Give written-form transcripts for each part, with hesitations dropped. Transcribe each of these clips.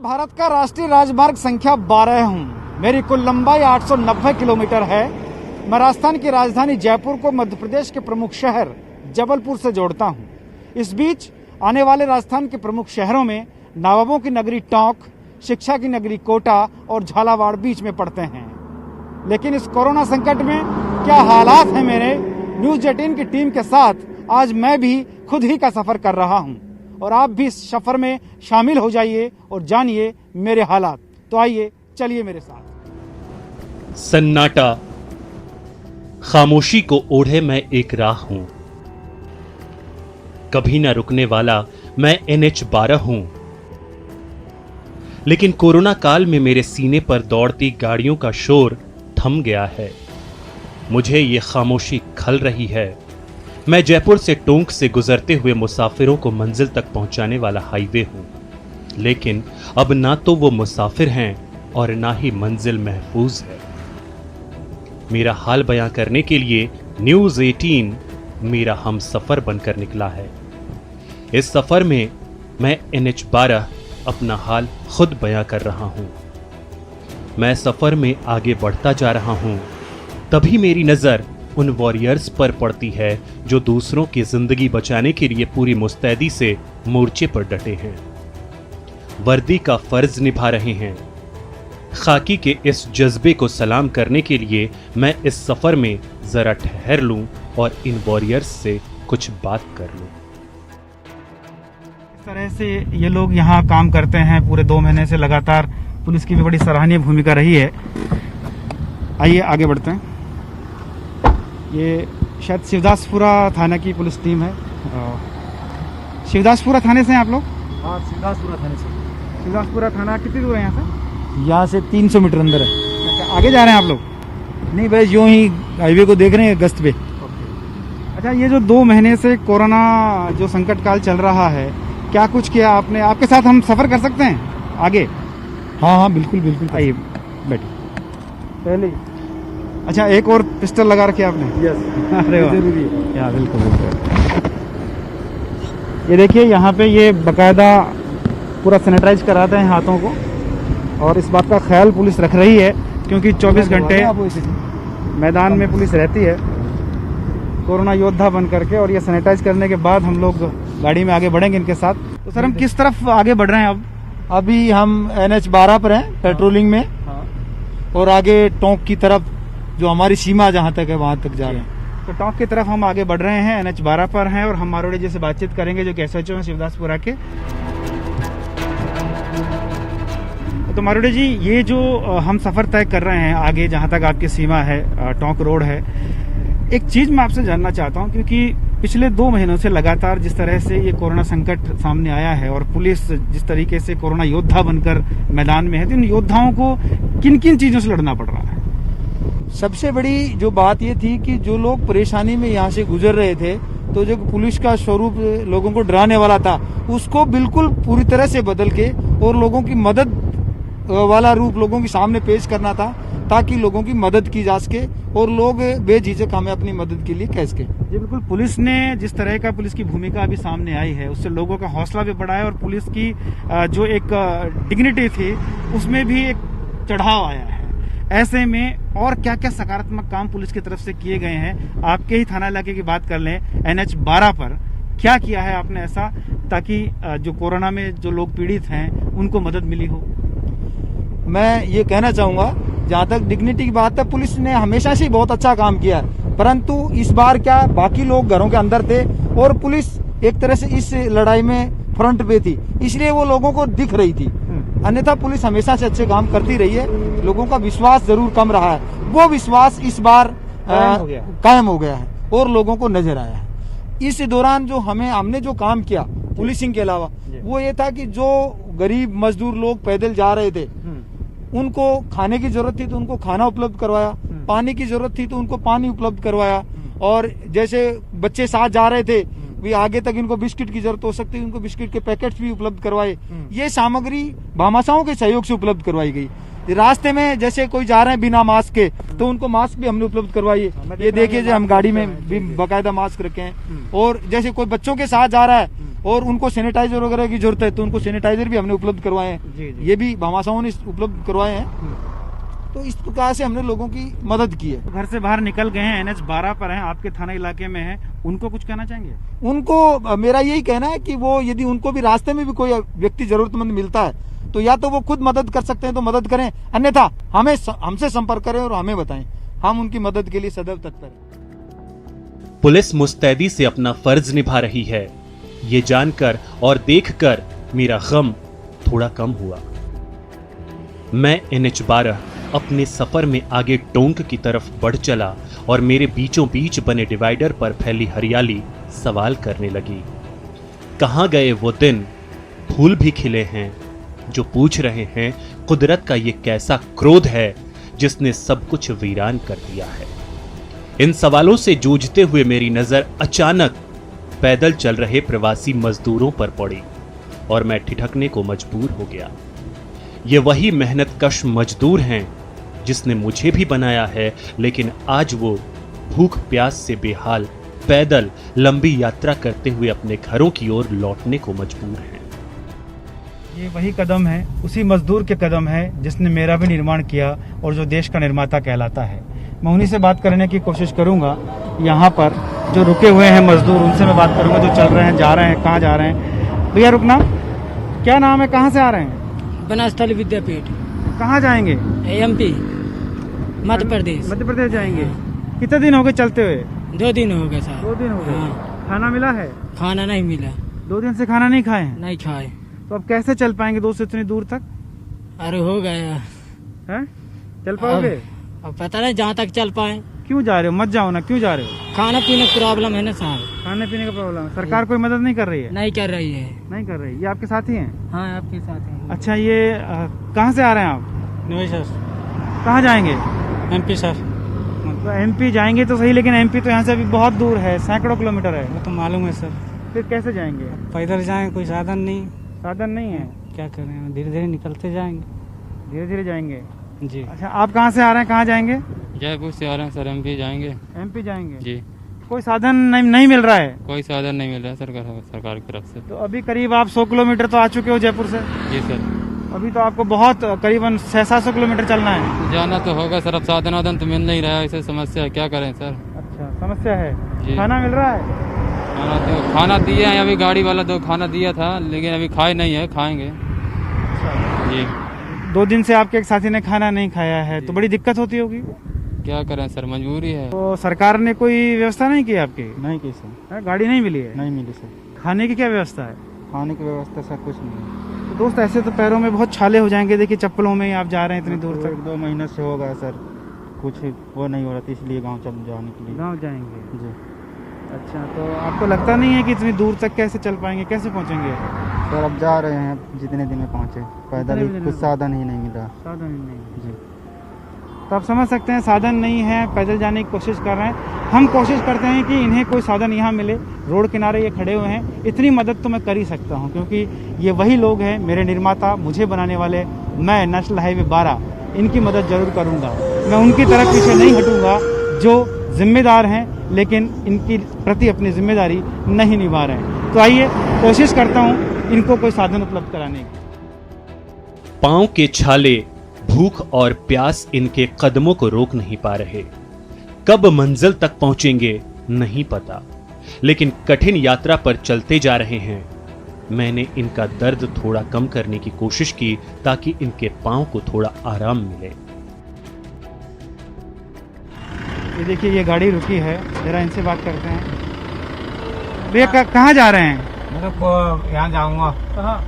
भारत का राष्ट्रीय राजमार्ग संख्या 12 हूँ। मेरी कुल लंबाई 890 किलोमीटर है। मैं राजस्थान की राजधानी जयपुर को मध्य प्रदेश के प्रमुख शहर जबलपुर से जोड़ता हूँ। इस बीच आने वाले राजस्थान के प्रमुख शहरों में नवाबों की नगरी टोंक, शिक्षा की नगरी कोटा और झालावाड़ बीच में पड़ते हैं। लेकिन इस कोरोना संकट में क्या हालात हैं मेरे, न्यूज 18 की टीम के साथ आज मैं भी खुद ही का सफर कर रहा हूं और आप भी इस सफर में शामिल हो जाइए और जानिए मेरे हालात। तो आइए चलिए मेरे साथ। सन्नाटा, खामोशी को ओढ़े मैं एक राह हूं, कभी न रुकने वाला मैं NH12 हूं। लेकिन कोरोना काल में मेरे सीने पर दौड़ती गाड़ियों का शोर थम गया है। मुझे ये खामोशी खल रही है। मैं जयपुर से टोंक से गुजरते हुए मुसाफिरों को मंजिल तक पहुंचाने वाला हाईवे हूं, लेकिन अब ना तो वो मुसाफिर हैं और ना ही मंजिल महफूज है। मेरा हाल बयां करने के लिए न्यूज 18 मेरा हम सफर बनकर निकला है। इस सफर में मैं NH12 अपना हाल खुद बयां कर रहा हूं। मैं सफर में आगे बढ़ता जा रहा हूं, तभी मेरी नजर उन वॉरियर्स पर पड़ती है जो दूसरों की जिंदगी बचाने के लिए पूरी मुस्तैदी से मोर्चे पर डटे हैं, वर्दी का फर्ज निभा रहे हैं। खाकी के इस जज्बे को सलाम करने के लिए मैं इस सफर में जरा ठहर लूं और इन वॉरियर्स से कुछ बात कर लूं। इस तरह से ये लोग यहाँ काम करते हैं पूरे 2 महीने से लगातार। पुलिस की भी बड़ी सराहनीय भूमिका रही है। आइए आगे बढ़ते हैं। ये शायद शिवदासपुरा थाना की पुलिस टीम है। शिवदासपुरा थाने से हैं आप लोग? हाँ, शिवदासपुरा थाने से। शिवदासपुरा थाना कितनी दूर है यहाँ से? यहाँ से 300 मीटर अंदर है। अच्छा, आगे जा रहे हैं आप लोग? नहीं भाई, यूं ही हाईवे को देख रहे हैं गश्त पे। अच्छा, ये जो 2 महीने से कोरोना जो संकट काल चल रहा है, क्या कुछ किया आपने? आपके साथ हम सफर कर सकते हैं आगे? हाँ हाँ, बिल्कुल बिल्कुल। आइए बैठिए। पहले अच्छा, एक और पिस्टल लगा रखी आपने? यस, अरे वाह, जरूरी है। या बिल्कुल बिल्कुल। ये देखिए, यहाँ पे ये बकायदा पूरा सैनिटाइज कराते हैं हाथों को, और इस बात का ख्याल पुलिस रख रही है क्योंकि 24 घंटे मैदान में पुलिस रहती है कोरोना योद्धा बन करके। और ये सैनिटाइज करने के बाद हम लोग गाड़ी में आगे बढ़ेंगे इनके साथ। तो सर, हम किस तरफ आगे बढ़ रहे हैं अब? अभी हम NH12 पर हैं, पेट्रोलिंग में। हाँ। और आगे टोंक की तरफ जो हमारी सीमा जहाँ तक है वहां तक जा रहे हैं। तो टोंक की तरफ हम आगे बढ़ रहे हैं, NH12 पर हैं, और हम मारोड़ी जी से बातचीत करेंगे जो SHO हैं शिवदासपुरा के। तो मारोड़ी जी, ये जो हम सफर तय कर रहे हैं आगे जहाँ तक आपकी सीमा है, टोंक रोड है, एक चीज मैं आपसे जानना चाहता हूँ, क्योंकि पिछले 2 महीनों से लगातार जिस तरह से ये कोरोना संकट सामने आया है और पुलिस जिस तरीके से कोरोना योद्धा बनकर मैदान में है, तो इन योद्धाओं को किन किन चीजों से लड़ना पड़ रहा है? सबसे बड़ी जो बात ये थी कि जो लोग परेशानी में यहाँ से गुजर रहे थे, तो जो पुलिस का स्वरूप लोगों को डराने वाला था, उसको बिल्कुल पूरी तरह से बदल के और लोगों की मदद वाला रूप लोगों के सामने पेश करना था, ताकि लोगों की मदद की जा सके और लोग बेझिझक हमें अपनी मदद के लिए कह सके। जी बिल्कुल। पुलिस ने जिस तरह का पुलिस की भूमिका अभी सामने आई है, उससे लोगों का हौसला भी बढ़ा है और पुलिस की जो एक डिग्निटी थी उसमें भी एक चढ़ाव आया है। ऐसे में और क्या क्या सकारात्मक काम पुलिस की तरफ से किए गए हैं? आपके ही थाना इलाके की बात कर लें, NH12 पर क्या किया है आपने ऐसा, ताकि जो कोरोना में जो लोग पीड़ित हैं उनको मदद मिली हो? मैं ये कहना चाहूंगा, जहाँ तक डिग्निटी की बात है, पुलिस ने हमेशा से बहुत अच्छा काम किया है, परंतु इस बार क्या, बाकी लोग घरों के अंदर थे और पुलिस एक तरह से इस लड़ाई में फ्रंट पे थी, इसलिए वो लोगों को दिख रही थी। अन्यथा पुलिस हमेशा से अच्छे काम करती रही है। लोगों का विश्वास जरूर कम रहा है, वो विश्वास इस बार कायम हो गया है और लोगों को नजर आया है। इस दौरान जो हमने जो काम किया पुलिसिंग के अलावा, वो ये था कि जो गरीब मजदूर लोग पैदल जा रहे थे, उनको खाने की जरूरत थी तो उनको खाना उपलब्ध करवाया, पानी की जरूरत थी तो उनको पानी उपलब्ध करवाया, और जैसे बच्चे साथ जा रहे थे भी आगे तक इनको बिस्किट की जरूरत हो सकती है, उनको बिस्किट के पैकेट्स भी उपलब्ध करवाए। ये सामग्री भामाशाहों के सहयोग से उपलब्ध करवाई गई। रास्ते में जैसे कोई जा रहे हैं बिना मास्क के, तो उनको मास्क भी हमने उपलब्ध करवाई है। ये देखिए जो हम गाड़ी में भी बाकायदा मास्क रखे हैं। और जैसे कोई बच्चों के साथ जा रहा है और उनको सैनिटाइजर वगैरह की जरूरत है, तो उनको सैनिटाइजर भी हमने उपलब्ध करवाए हैं। ये भी भामाशाहों ने उपलब्ध करवाए हैं। तो इस प्रकार से हमने लोगों की मदद की है। घर से बाहर निकल गए हैं, NH 12 पर हैं, आपके थाना इलाके में हैं, उनको कुछ कहना चाहेंगे? उनको मेरा यही कहना है कि वो यदि उनको भी रास्ते में भी कोई व्यक्ति जरूरतमंद मिलता है तो या तो वो खुद मदद कर सकते हैं तो मदद करें, अन्यथा हमसे संपर्क करें और हमें बताएं। हम उनकी मदद के लिए सदैव तत्पर हैं। पुलिस मुस्तैदी से अपना फर्ज निभा रही है, ये जानकर और देखकर मेरा गम थोड़ा कम हुआ। मैं NH 12 अपने सफर में आगे टोंक की तरफ बढ़ चला और मेरे बीचों बीच बने डिवाइडर पर फैली हरियाली सवाल करने लगी। कहां गए वो दिन, फूल भी खिले हैं, जो पूछ रहे हैं कुदरत का ये कैसा क्रोध है जिसने सब कुछ वीरान कर दिया है। इन सवालों से जूझते हुए मेरी नजर अचानक पैदल चल रहे प्रवासी मजदूरों पर पड़ी और मैं ठिठकने को मजबूर हो गया। ये वही मेहनतकश मजदूर हैं जिसने मुझे भी बनाया है, लेकिन आज वो भूख प्यास से बेहाल पैदल लंबी यात्रा करते हुए अपने घरों की ओर लौटने को मजबूर हैं। ये वही कदम है, उसी मजदूर के कदम है जिसने मेरा भी निर्माण किया और जो देश का निर्माता कहलाता है। मैं उन्हीं से बात करने की कोशिश करूंगा। यहाँ पर जो रुके हुए हैं मजदूर, उनसे मैं बात करूंगा, जो चल रहे हैं, जा रहे हैं, कहाँ जा रहे हैं। भैया रुकना, क्या नाम है, कहाँ से आ रहे हैं? बनास्थली विद्यापीठ। कहाँ जाएंगे? MP मध्य प्रदेश। मध्य प्रदेश जाएंगे। कितने दिन हो गए चलते हुए? 2 दिन हो गए सर। 2 दिन हो गए। हाँ। खाना मिला है? खाना नहीं मिला। 2 दिन से खाना नहीं खाए हैं? नहीं खाए। तो अब कैसे चल पाएंगे दोस्त इतनी दूर तक? अरे हो गया हैं? चल पाओगे? अब पता नहीं जहाँ तक चल पाए। क्यों जा रहे हो? मत जाओ ना, क्यों जा रहे हो? खाना पीने की प्रॉब्लम है ना साहब। खाने पीने का प्रॉब्लम है। सरकार कोई मदद नहीं कर रही है? नहीं कर रही है। नहीं कर रही। ये आपके साथी हैं? हाँ आपके साथ है। अच्छा, ये कहाँ से आ रहे हैं आप? नहीं सर। कहाँ जाएंगे? MP sir. तो MP जाएंगे तो सही, लेकिन MP तो यहाँ से अभी बहुत दूर है, सैकड़ों किलोमीटर है। वो तो मालूम है सर। फिर कैसे जाएंगे? पैदल जाएं, कोई साधन नहीं। साधन नहीं है? क्या करें, धीरे धीरे निकलते जाएंगे। धीरे धीरे जाएंगे जी। अच्छा, आप कहाँ से आ रहे हैं, कहाँ जाएंगे? जयपुर से आ रहे हैं सर। MP जाएंगे। MP जाएंगे जी। कोई साधन नहीं मिल रहा है? कोई साधन नहीं मिल रहा है सरकार की तरफ से। तो अभी करीब आप 100 किलोमीटर तो आ चुके हो जयपुर से? जी सर। अभी तो आपको बहुत करीबन 600-700 किलोमीटर चलना है। जाना तो होगा सर, अब साधन वाधन तो मिल नहीं रहा है, ऐसे समस्या है, क्या करें सर। अच्छा, समस्या है। जी। खाना मिल रहा है? खाना दिए हैं, अभी गाड़ी वाला तो खाना दिया था, लेकिन अभी खाए नहीं है, खाएंगे जी। 2 दिन से आपके एक साथी ने खाना नहीं खाया है, तो बड़ी दिक्कत होती होगी। क्या करें सर, मजबूरी है। तो सरकार ने कोई व्यवस्था नहीं की आपकी? नहीं की सर। गाड़ी नहीं मिली है? नहीं मिली सर। खाने की क्या व्यवस्था है? खाने की व्यवस्था सर कुछ नहीं। तो दोस्त ऐसे तो पैरों में बहुत छाले हो जाएंगे, देखिए चप्पलों में आप जा रहे हैं इतनी दूर तक। 1-2 महीने से हो गया सर, कुछ वो नहीं हो रहा था, इसलिए गाँव चल जाने के लिए। गाँव जाएंगे जी। अच्छा, तो आपको लगता नहीं है कि इतनी दूर तक कैसे चल पाएंगे, कैसे पहुंचेंगे? सर अब जा रहे हैं, जितने दिन में पहुँचे, पैदल ही, कुछ साधन ही नहीं मिला। साधन नहीं। जी। तो आप समझ सकते हैं, साधन नहीं है, पैदल जाने की कोशिश कर रहे हैं। हम कोशिश करते हैं कि इन्हें कोई साधन यहाँ मिले। रोड किनारे ये खड़े हुए हैं, इतनी मदद तो मैं कर ही सकता हूँ, क्योंकि ये वही लोग हैं, मेरे निर्माता, मुझे बनाने वाले। मैं नेशनल हाईवे 12 इनकी मदद जरूर करूँगा। मैं उनकी तरफ पीछे नहीं हटूँगा जो जिम्मेदार हैं, लेकिन इनकी प्रति अपनी जिम्मेदारी नहीं निभा रहे हैं। तो आइए कोशिश करता हूँ इनको कोई साधन उपलब्ध कराने की। पांव के छाले, भूख और प्यास इनके कदमों को रोक नहीं पा रहे। कब मंजिल तक पहुंचेंगे नहीं पता, लेकिन कठिन यात्रा पर चलते जा रहे हैं। मैंने इनका दर्द थोड़ा कम करने की कोशिश की ताकि इनके पांव को थोड़ा आराम मिले। ये देखिए, ये गाड़ी रुकी है, जरा इनसे बात करते हैं। भैया कहाँ जा रहे हैं? मैं तो यहाँ जाऊँगा। कहाँ?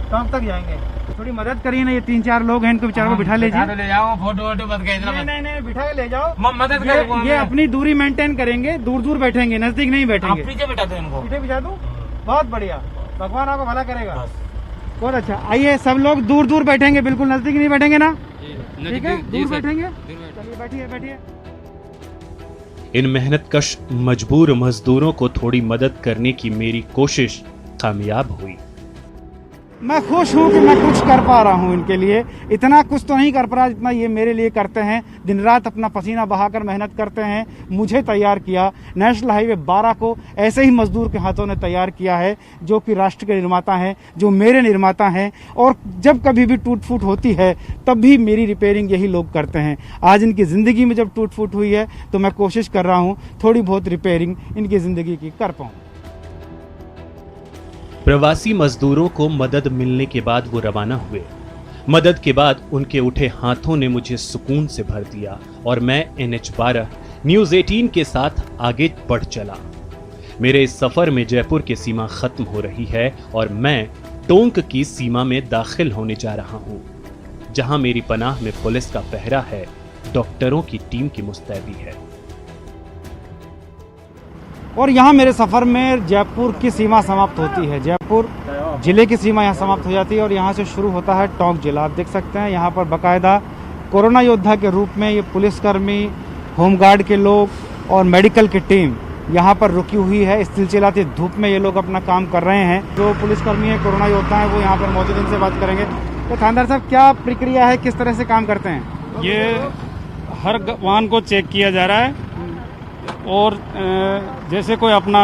टोंक तक जाएंगे। थोड़ी मदद करिए ना, ये 3-4 लोग हैं, इनको बेचारों को बिठा लीजिए। ले जाओ, फोटो वोटो मत खींचना। नहीं, बिठा के ले जाओ। मदद करेंगे। ये अपनी दूरी मेंटेन करेंगे, दूर दूर बैठेंगे, नजदीक नहीं बैठेंगे। पीछे बिठा दो इनको। पीछे बिठा दूं? बहुत बढ़िया, भगवान आपको भला करेगा। बहुत अच्छा। आइए, सब लोग दूर दूर बैठेंगे, बिल्कुल नजदीक नहीं बैठेंगे ना? ठीक है, दूर बैठेंगे। चलिए बैठिए। इन मेहनतकश मजबूर मजदूरों को थोड़ी मदद करने की मेरी कोशिश कामयाब हुई। मैं खुश हूं कि मैं कुछ कर पा रहा हूं इनके लिए। इतना कुछ तो नहीं कर पा रहा जितना ये मेरे लिए करते हैं। दिन रात अपना पसीना बहाकर मेहनत करते हैं। मुझे तैयार किया, नेशनल हाईवे 12 को ऐसे ही मजदूर के हाथों ने तैयार किया है, जो कि राष्ट्र के निर्माता हैं, जो मेरे निर्माता हैं। और जब कभी भी टूट फूट होती है तब भी मेरी रिपेयरिंग यही लोग करते हैं। आज इनकी ज़िंदगी में जब टूट फूट हुई है तो मैं कोशिश कर रहा हूँ थोड़ी बहुत रिपेयरिंग इनकी ज़िंदगी की कर पाऊँ। प्रवासी मजदूरों को मदद मिलने के बाद वो रवाना हुए। मदद के बाद उनके उठे हाथों ने मुझे सुकून से भर दिया और मैं NH12 न्यूज़ 18 के साथ आगे बढ़ चला। मेरे इस सफर में जयपुर की सीमा खत्म हो रही है और मैं टोंक की सीमा में दाखिल होने जा रहा हूं, जहां मेरी पनाह में पुलिस का पहरा है, डॉक्टरों की टीम की मुस्तैदी है। और यहाँ मेरे सफ़र में जयपुर की सीमा समाप्त होती है। जयपुर जिले की सीमा यहाँ समाप्त हो जाती है और यहाँ से शुरू होता है टोंक जिला। आप देख सकते हैं यहाँ पर बाकायदा कोरोना योद्धा के रूप में ये पुलिसकर्मी, होमगार्ड के लोग और मेडिकल की टीम यहाँ पर रुकी हुई है। इस चिलचिलाती धूप में ये लोग अपना काम कर रहे हैं। जो पुलिसकर्मी है, कोरोना योद्धा है, वो यहाँ पर मौजूद, इनसे बात करेंगे। तो थानेदार साहब, क्या प्रक्रिया है, किस तरह से काम करते हैं? ये हर वाहन को चेक किया जा रहा है और जैसे कोई अपना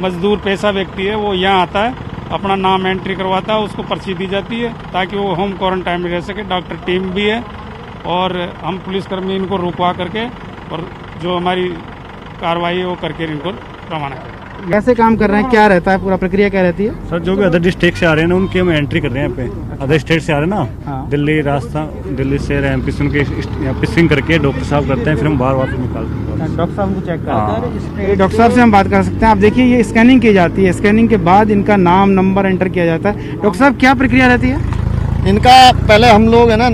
मजदूर पेशा व्यक्ति है वो यहाँ आता है, अपना नाम एंट्री करवाता है, उसको पर्ची दी जाती है ताकि वो होम क्वारंटाइन में रह सके। डॉक्टर टीम भी है और हम पुलिसकर्मी इनको रुकवा करके और जो हमारी कार्रवाई है वो करके इनको रवाना करें। कैसे काम कर रहे हैं, क्या रहता है, पूरा प्रक्रिया क्या रहती है? सर, जो भी अदर डिस्ट्रिक्ट से आ रहे हैं ना, उनकी हम एंट्री कर रहे हैं यहाँ पे। अदर स्टेट से आ रहे हैं ना, हाँ। दिल्ली, राजस्थान, दिल्ली से MP से उनके यहाँ पे स्विंग करके डॉक्टर साहब करते हैं, फिर हम बार वापस निकालते हैं। डॉक्टर साहब को चेक हाँ। करते हैं। डॉक्टर साहब से हम बात कर सकते हैं। आप देखिए, ये स्कैनिंग की जाती है, स्कैनिंग के बाद इनका नाम नंबर एंटर किया जाता है। डॉक्टर साहब, क्या प्रक्रिया रहती है? इनका पहले हम लोग है ना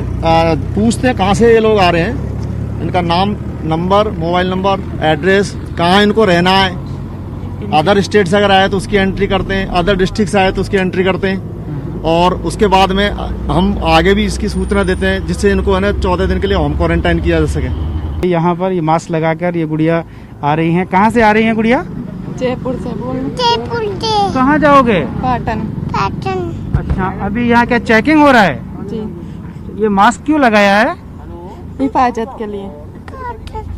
पूछते हैं कहाँ से ये लोग आ रहे हैं, इनका नाम, नंबर, मोबाइल नंबर, एड्रेस, कहाँ इनको रहना है। अदर स्टेट से अगर आए तो उसकी एंट्री करते हैं, अदर डिस्ट्रिक्ट से आए तो उसकी एंट्री करते हैं और उसके बाद में हम आगे भी इसकी सूचना देते हैं जिससे इनको है ना 14 दिन के लिए होम क्वारंटाइन किया जा सके। यहाँ पर ये मास्क लगाकर ये गुड़िया आ रही हैं। कहाँ से आ रही हैं गुड़िया? जयपुर से बोल। कहाँ जाओगे? पाटन। अच्छा, अभी यहाँ क्या चेकिंग हो रहा है? जी। ये मास्क क्यों लगाया है? हिफाजत के लिए।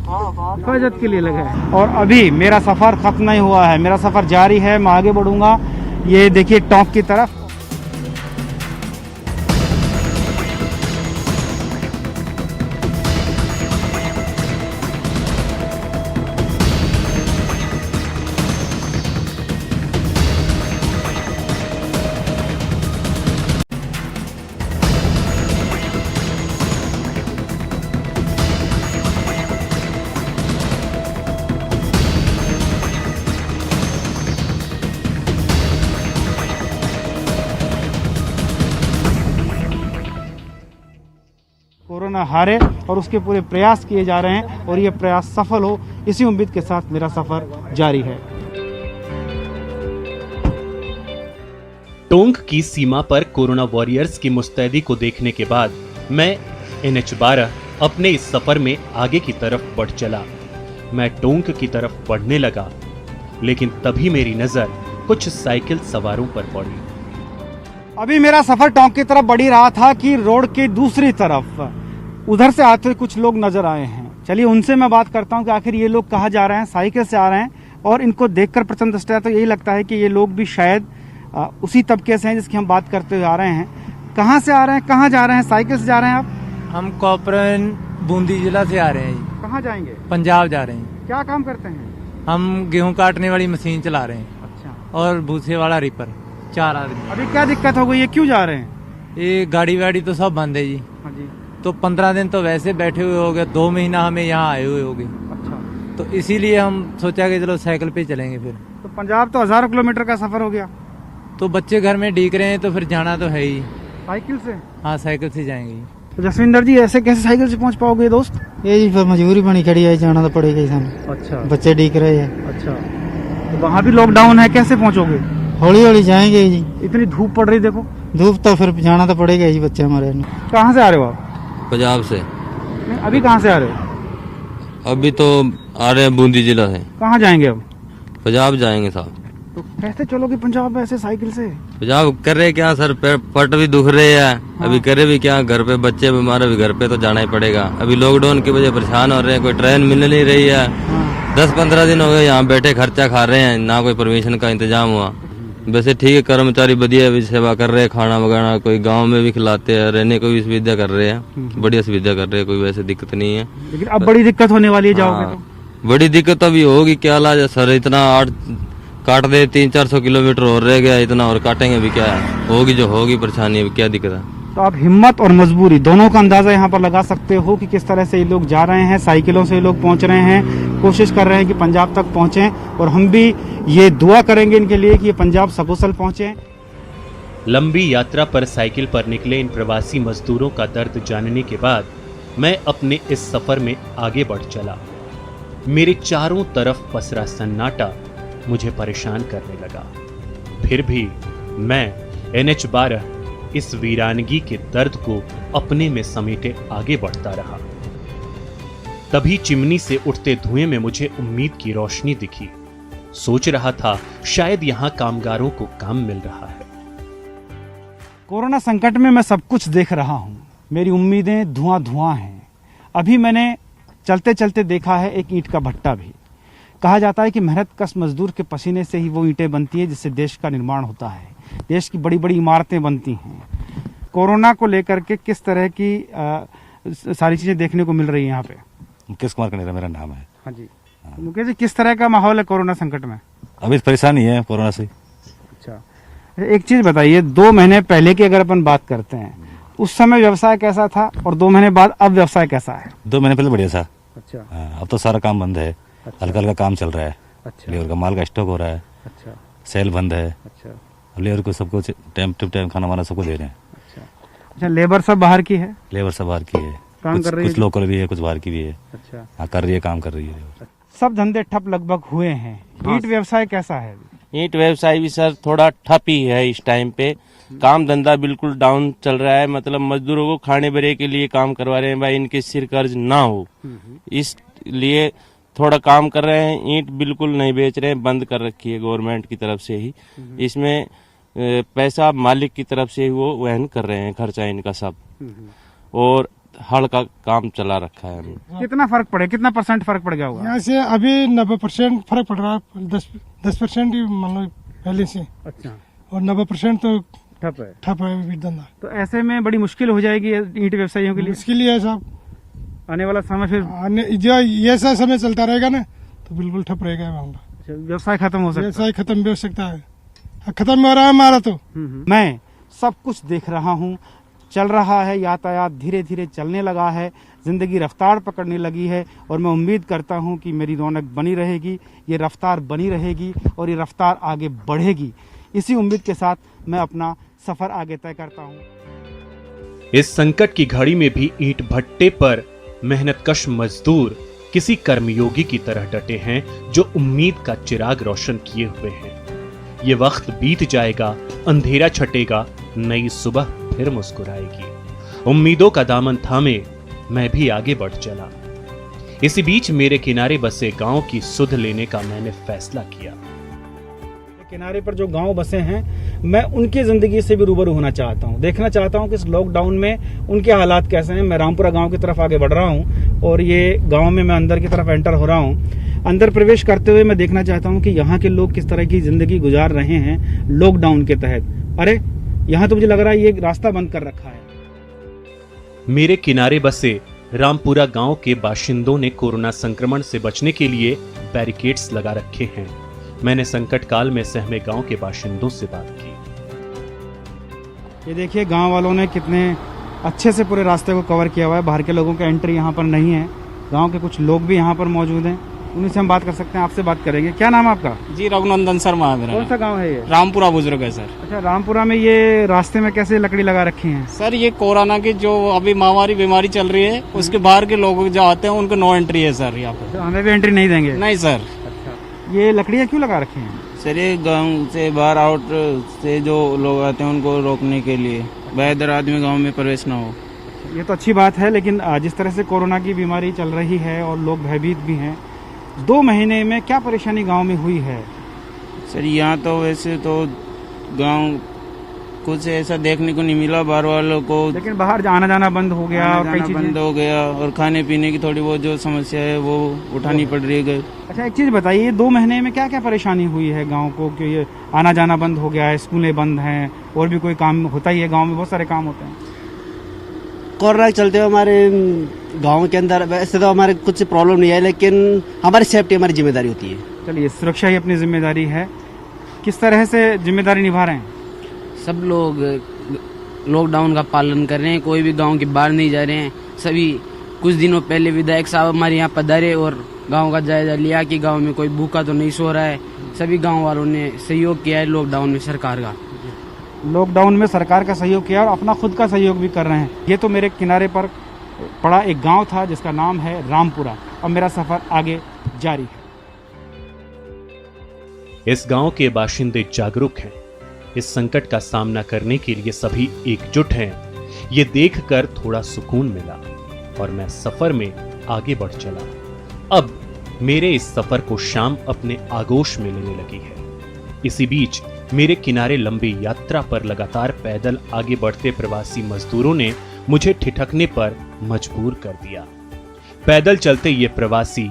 हिफाजत के लिए लगा है। और अभी मेरा सफर खत्म नहीं हुआ है, मेरा सफर जारी है। मैं आगे बढ़ूंगा। ये देखिए टोंक की तरफ। कोरोना हारे और उसके पूरे प्रयास किए जा रहे हैं और ये प्रयास सफल हो, इसी उम्मीद के साथ मेरा सफर जारी है। टोंक की सीमा पर कोरोना वॉरियर्स की मुस्तैदी को देखने के बाद मैं NH12 अपने इस सफर में आगे की तरफ बढ़ चला। मैं टोंक की तरफ बढ़ने लगा, लेकिन तभी मेरी नजर कुछ साइकिल सवारों पर पड़ी। अभी मेरा सफर टोंक की तरफ बढ़ ही रहा था कि रोड की दूसरी तरफ उधर से आते हुए कुछ लोग नजर आए हैं। चलिए उनसे मैं बात करता हूं कि आखिर ये लोग कहाँ जा रहे हैं। साइकिल से आ रहे हैं और इनको देखकर प्रथम दृष्टया तो यही लगता है कि ये लोग भी शायद उसी तबके से हैं जिसकी हम बात करते हुए आ रहे हैं। कहाँ से आ रहे हैं, कहाँ जा रहे हैं? साइकिल से जा रहे हैं आप? हम कोपरन बूंदी जिला से आ रहे हैं। कहाँ जाएंगे? पंजाब जा रहे हैं। क्या काम करते हैं? हम गेहूं काटने वाली मशीन चला रहे हैं। अच्छा। और भूसे वाला रिपर, 4 आदमी। अभी क्या दिक्कत हो गई है, क्यों जा रहे हैं? ये गाड़ी वाड़ी तो सब बंद है जी। हाँ जी। तो 15 दिन तो वैसे बैठे हुए हो गए, 2 महीना हमें यहाँ आए हुए हो गए। अच्छा। तो इसीलिए हम सोचा कि चलो साइकिल पे चलेंगे। फिर तो पंजाब तो हजारों किलोमीटर का सफर हो गया। तो बच्चे घर में डीक रहे हैं तो फिर जाना तो है ही। साइकिल से? हाँ, साइकिल से जाएंगे। तो जसविंदर जी, ऐसे कैसे साइकिल से पहुंच पाओगे दोस्त? ये जी फिर मजबूरी बनी खड़ी है, जाना तो पड़ेगा ही सामने। अच्छा। बच्चे डीक रहे हैं। अच्छा, तो वहाँ भी लॉकडाउन है, कैसे पहुँचोगे? हौली हौली जाएंगे जी। इतनी धूप पड़ रही, देखो धूप तो फिर जाना तो पड़ेगा ही, बच्चे हमारे। कहाँ से आ रहे हो आप? पंजाब से। नहीं, अभी कहाँ से आ रहे हो? अभी तो आ रहे हैं बूंदी जिला से। कहाँ जाएंगे अब? पंजाब जाएंगे साहब। तो कैसे चलोगे पंजाब ऐसे साइकिल से? पंजाब कर रहे क्या सर, पट भी दुख रहे हैं। अभी करे भी क्या, घर पे बच्चे बीमार, अभी घर पे तो जाना ही पड़ेगा। अभी लॉकडाउन की वजह परेशान हो रहे हैं, कोई ट्रेन मिल नहीं रही है। 10-15 दिन हो गए यहाँ बैठे खर्चा खा रहे हैं, ना कोई परमिशन का इंतजाम हुआ। वैसे ठीक है, कर्मचारी बढ़िया भी सेवा कर रहे हैं, खाना वगैरह कोई गांव में भी खिलाते हैं, रहने को भी सुविधा कर रहे हैं, बढ़िया सुविधा कर रहे हैं, कोई वैसे दिक्कत नहीं है। लेकिन अब बड़ी दिक्कत होने वाली है जाओगे तो? बड़ी दिक्कत अभी होगी, क्या इलाज है सर, इतना 8 काट दे 300-400 किलोमीटर और रह गया, इतना और काटेंगे भी क्या है, होगी जो होगी परेशानी, अभी क्या दिक्कत है। तो आप हिम्मत और मजबूरी दोनों का अंदाजा यहाँ पर लगा सकते हो कि किस तरह से ये लोग जा रहे हैं, साइकिलों से ये लोग पहुंच रहे हैं, कोशिश कर रहे हैं कि पंजाब तक पहुंचें, और हम भी ये दुआ करेंगे इनके लिए कि ये पंजाब सकुशल पहुंचे। लंबी यात्रा पर साइकिल पर निकले इन प्रवासी मजदूरों का दर्द जानने के बाद मैं अपने इस सफर में आगे बढ़ चला। मेरे चारों तरफ पसरा सन्नाटा मुझे परेशान करने लगा। फिर भी मैं NH-12 इस वीरानगी के दर्द को अपने में समेटे आगे बढ़ता रहा। तभी चिमनी से उठते धुएं में मुझे उम्मीद की रोशनी दिखी। सोच रहा था शायद यहां कामगारों को काम मिल रहा है। कोरोना संकट में मैं सब कुछ देख रहा हूं, मेरी उम्मीदें धुआं धुआं हैं। अभी मैंने चलते चलते देखा है एक ईंट का भट्टा भी। कहा जाता है कि मेहनत कश मजदूर के पसीने से ही वो ईंटें बनती है जिससे देश का निर्माण होता है, देश की बड़ी बड़ी इमारतें बनती हैं। कोरोना को लेकर के किस तरह की सारी चीजें देखने को मिल रही है यहाँ पे? मुकेश कुमार कनेरा मेरा नाम है। हाँ जी। मुकेश जी, किस तरह का माहौल है कोरोना संकट में? अभी परेशानी है कोरोना से। अच्छा, एक चीज बताइए, 2 महीने पहले की अगर अपन बात करते हैं, उस समय व्यवसाय कैसा था और 2 महीने बाद अब व्यवसाय कैसा है? 2 महीने पहले बढ़िया था। अच्छा। अब तो सारा काम बंद है। अच्छा। हल्का हल्का काम चल रहा है। अच्छा। लेबर का माल का स्टॉक हो रहा है। अच्छा। सेल बंद है। अच्छा। लेबर को सबको टाइम टू टाइम खाना वाना सबको दे रहे हैं। अच्छा, लेबर सब बाहर की है? लेबर सब बाहर की है, काम कर रही है, कुछ लोकल भी है, कुछ बाहर की भी है। अच्छा। हाँ, कर रही है, काम कर रही है। सब धंधे ठप लगभग हुए हैं। ईंट व्यवसाय कैसा है? ईंट व्यवसाय भी सर थोड़ा ठप ही है इस टाइम पे। काम धंधा बिल्कुल डाउन चल रहा है, मतलब मजदूरों को खाने बरे के लिए काम करवा रहे हैं भाई, इनके सिर कर्ज ना हो, इसलिए थोड़ा काम कर रहे हैं। ईंट बिल्कुल नहीं बेच रहे हैं, बंद कर रखी है गवर्नमेंट की तरफ से ही। इसमें पैसा मालिक की तरफ से ही वो वहन कर रहे हैं खर्चा इनका सब, और हड़ का काम चला रखा है। कितना फर्क पड़े, कितना % फर्क पड़ गया होगा? यहाँ से अभी 90% फर्क पड़ रहा है, 10% ही मान लो पहले से। अच्छा। और 90% तो ठप है धंधा। तो ऐसे में बड़ी मुश्किल हो जाएगी ईंट व्यवसायियों के लिए। मुश्किल ही है साहब, आने वाला समय फिर जो ये सा समय चलता रहेगा ना तो बिल्कुल ठप रहेगा मामला। व्यवसाय खत्म हो सकता है। व्यवसाय खत्म भी हो सकता है, खत्म हो रहा है हमारा तो। मैं सब कुछ देख रहा हूँ, चल रहा है यातायात, धीरे धीरे चलने लगा है, जिंदगी रफ्तार पकड़ने लगी है, और मैं उम्मीद करता हूँ कि मेरी रौनक बनी रहेगी, ये रफ्तार बनी रहेगी और ये रफ्तार आगे बढ़ेगी। इसी उम्मीद के साथ मैं अपना सफर आगे तय करता हूँ। इस संकट की घड़ी में भी ईंट भट्टे पर मेहनतकश मजदूर किसी कर्मयोगी की तरह डटे हैं जो उम्मीद का चिराग रोशन किए हुए हैं। ये वक्त बीत जाएगा, अंधेरा छटेगा, नई सुबह फिर मुस्कुराएगी। उम्मीदों का दामन थामे मैं भी आगे बढ़ चला। इसी बीच मेरे किनारे बसे गांव की सुध लेने का मैंने फैसला किया। किनारे पर जो गांव बसे हैं, मैं उनकी जिंदगी से भी रूबरू होना चाहता हूं, देखना चाहता हूं कि इस लॉकडाउन में उनके हालात कैसे हैं। मैं रामपुरा गांव की तरफ आगे बढ़ रहा हूं और ये गांव में मैं अंदर की तरफ एंटर हो रहा हूं। अंदर प्रवेश करते हुए मैं देखना चाहता हूं कि यहाँ के लोग किस तरह की जिंदगी गुजार रहे हैं लॉकडाउन के तहत। अरे यहाँ तो मुझे लग रहा है ये रास्ता बंद कर रखा है। मेरे किनारे बसे रामपुरा गांव के बाशिंदों ने कोरोना संक्रमण से बचने के लिए बैरिकेड्स लगा रखे हैं। मैंने संकट काल में सहमे गांव के बाशिंदों से बात की। ये देखिए, गांव वालों ने कितने अच्छे से पूरे रास्ते को कवर किया हुआ है। बाहर के लोगों का एंट्री यहाँ पर नहीं है। गांव के कुछ लोग भी यहाँ पर मौजूद हैं, उन्हीं से हम बात कर सकते हैं। आपसे बात करेंगे। क्या नाम है आपका? जी, रघुनंदन शर्मा है मेरा। कौन सा गांव है ये? रामपुरा बुजुर्ग है सर। अच्छा, रामपुरा में ये रास्ते में कैसे लकड़ी लगा रखी है? सर, ये कोरोना की जो अभी महामारी बीमारी चल रही है, उसके बाहर के लोग जो आते हैं उनको नो एंट्री है सर यहाँ पे। हमें भी एंट्री नहीं देंगे? नहीं सर। ये लकड़ियाँ क्यों लगा रखी हैं? सर, ये गांव से बाहर आउट से जो लोग आते हैं उनको रोकने के लिए, बेहतर आदमी गांव में प्रवेश ना हो। ये तो अच्छी बात है, लेकिन जिस तरह से कोरोना की बीमारी चल रही है और लोग भयभीत भी हैं, 2 महीने में क्या परेशानी गांव में हुई है? सर यहाँ तो वैसे तो गांव कुछ ऐसा देखने को नहीं मिला बाहर वालों को, लेकिन बाहर आना जाना बंद हो गया और कई चीजें बंद हो गया और खाने पीने की थोड़ी बहुत जो समस्या है वो उठानी पड़ रही है। अच्छा, एक चीज बताइए, 2 महीने में क्या क्या परेशानी हुई है गांव को कि ये आना जाना बंद हो गया है, स्कूलें बंद हैं, और भी कोई काम होता ही है गांव में, बहुत सारे काम होते हैं। कोरोना के चलते हमारे गांव के अंदर वैसे तो हमारे कुछ प्रॉब्लम नहीं है, लेकिन हमारी सेफ्टी हमारी जिम्मेदारी होती है। चलिए, सुरक्षा ही अपनी जिम्मेदारी है। किस तरह से जिम्मेदारी निभा रहे हैं? सब लोग लॉकडाउन का पालन कर रहे हैं, कोई भी गांव के बाहर नहीं जा रहे हैं। सभी कुछ दिनों पहले विधायक साहब हमारे यहाँ पधारे और गांव का जायजा लिया कि गांव में कोई भूखा तो नहीं सो रहा है। सभी गांव वालों ने सहयोग किया है लॉकडाउन में सरकार का। लॉकडाउन में सरकार का सहयोग किया और अपना खुद का सहयोग भी कर रहे हैं। ये तो मेरे किनारे पर पड़ा एक गांव था जिसका नाम है रामपुरा। अब मेरा सफर आगे जारी है। इस गांव के बाशिंदे जागरूक हैं। इस संकट का सामना करने के लिए सभी एकजुट हैं। ये देखकर थोड़ा सुकून मिला और मैं सफर में आगे बढ़ चला। अब मेरे इस सफर को शाम अपने आगोश में लेने लगी है। इसी बीच मेरे किनारे लंबी यात्रा पर लगातार पैदल आगे बढ़ते प्रवासी मजदूरों ने मुझे ठिठकने पर मजबूर कर दिया। पैदल चलते ये प्रवासी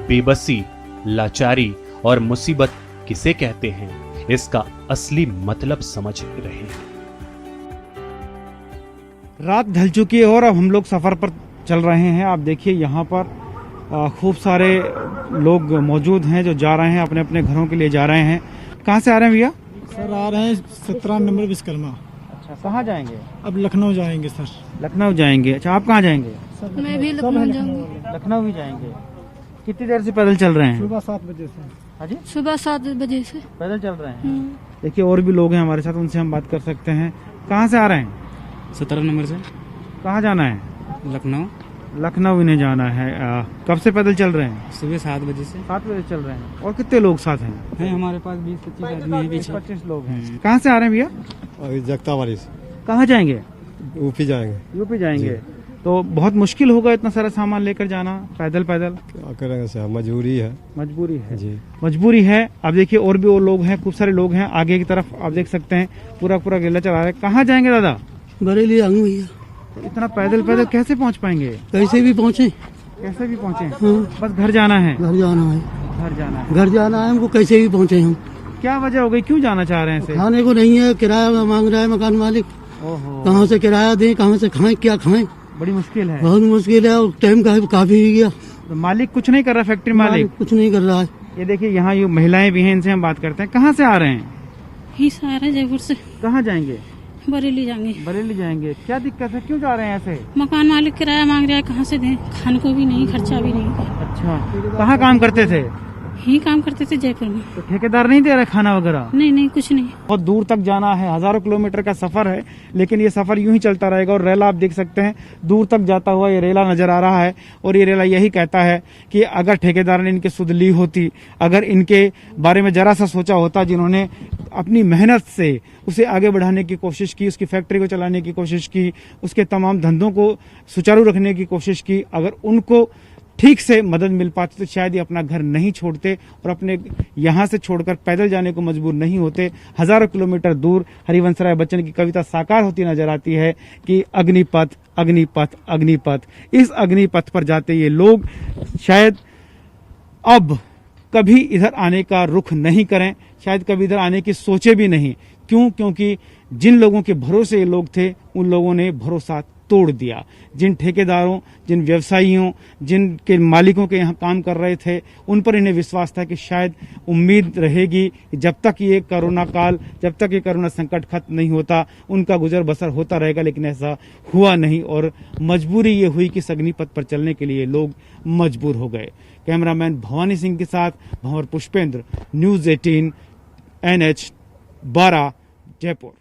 बेबसी, लाचारी और मुसीबत किसे कहते हैं, इसका असली मतलब समझ रहे हैं। रात ढल चुकी है और अब हम लोग सफर पर चल रहे हैं। आप देखिए, यहाँ पर खूब सारे लोग मौजूद हैं जो जा रहे हैं, अपने अपने घरों के लिए जा रहे हैं। कहाँ से आ रहे हैं भैया? सर आ रहे हैं 17 नंबर विश्वकर्मा। अच्छा, कहाँ जाएंगे? अब लखनऊ जाएंगे सर। लखनऊ जाएंगे। अच्छा, आप कहाँ जाएंगे? मैं भी लखनऊ जाऊंगी। लखनऊ भी जाएंगे। कितनी देर से पैदल चल रहे हैं? सुबह 7 बजे से। हाँ जी, सुबह 7 बजे से पैदल चल रहे हैं। देखिए, और भी लोग हैं हमारे साथ, उनसे हम बात कर सकते हैं। कहाँ से आ रहे हैं? 17 नंबर से। कहाँ जाना है? लखनऊ। लखनऊ इन्हें जाना है। कब से पैदल चल रहे हैं? सुबह 7 बजे से। 7 बजे चल रहे हैं। और कितने लोग साथ हैं? हमारे पास 20-25 आदमी है पीछे। 25 लोग हैं। कहाँ से आ रहे हैं भैया? जगतावाली से। कहाँ जाएंगे? यूपी जाएंगे। यूपी जाएंगे। तो बहुत मुश्किल होगा इतना सारा सामान लेकर जाना पैदल पैदल। क्या करेंगे सर, मजबूरी है। मजबूरी है जी, मजबूरी है। अब देखिए, और भी वो लोग हैं, खूब सारे लोग हैं। आगे की तरफ आप देख सकते हैं पूरा पूरा गेला चला रहा है। कहाँ जाएंगे दादा? बरेली आऊंगा भैया। तो इतना पैदल पैदल कैसे पहुँच पाएंगे? कैसे भी पहुँचे। कैसे भी पहुँचे? बस घर जाना है। घर जाना है। घर जाना है। घर जाना है हमको, कैसे भी पहुँचे हम। क्या वजह हो गई, क्यों जाना चाह रहे हैं? खाने को नहीं है, किराया मांग रहा है मकान मालिक। कहाँ से किराया दें, कहाँ से खाएं, क्या खाएं? बड़ी मुश्किल है। बहुत मुश्किल है और टाइम काफी हो गया। तो मालिक कुछ नहीं कर रहा? फैक्ट्री मालिक कुछ नहीं कर रहा है। ये देखिए, यहाँ ये महिलाएं भी हैं, इनसे हम बात करते हैं। कहाँ से आ रहे हैं? ही से आ रहे हैं, जयपुर से। कहाँ जाएंगे? बरेली जाएंगे। बरेली जाएंगे। क्या दिक्कत है, क्यों जा रहे हैं ऐसे? मकान मालिक किराया मांग रहा है, कहाँ से दें? खाने को भी नहीं, खर्चा भी नहीं। अच्छा, कहाँ काम करते थे? ही काम करते थे जयपुर में। तो ठेकेदार नहीं दे रहे खाना वगैरह? नहीं, कुछ नहीं। बहुत दूर तक जाना है, हजारों किलोमीटर का सफर है, लेकिन ये सफर यूं ही चलता रहेगा। और रेला आप देख सकते हैं, दूर तक जाता हुआ ये रेला नजर आ रहा है। और ये रेला यही कहता है कि अगर ठेकेदार ने इनकी सुध ली होती, अगर इनके बारे में जरा सा सोचा होता, जिन्होंने अपनी मेहनत से उसे आगे बढ़ाने की कोशिश की, उसकी फैक्ट्री को चलाने की कोशिश की, उसके तमाम धंधों को सुचारू रखने की कोशिश की, अगर उनको ठीक से मदद मिल पाती तो शायद ये अपना घर नहीं छोड़ते और अपने यहाँ से छोड़कर पैदल जाने को मजबूर नहीं होते। हजारों किलोमीटर दूर हरिवंशराय बच्चन की कविता साकार होती नजर आती है कि अग्निपथ अग्निपथ अग्निपथ। इस अग्निपथ पर जाते ये लोग शायद अब कभी इधर आने का रुख नहीं करें, शायद कभी इधर आने की सोचे भी नहीं। क्यों? क्योंकि जिन लोगों के भरोसे ये लोग थे, उन लोगों ने भरोसा तोड़ दिया। जिन ठेकेदारों, जिन व्यवसायियों, जिनके मालिकों के यहाँ काम कर रहे थे, उन पर इन्हें विश्वास था कि शायद उम्मीद रहेगी कि जब तक ये कोरोना काल, जब तक ये कोरोना संकट खत्म नहीं होता, उनका गुजर बसर होता रहेगा। लेकिन ऐसा हुआ नहीं और मजबूरी ये हुई कि अग्निपथ पर चलने के लिए लोग मजबूर हो गए। कैमरामैन भवानी सिंह के साथ भंवर पुष्पेंद्र, न्यूज 18 NH 12 जयपुर।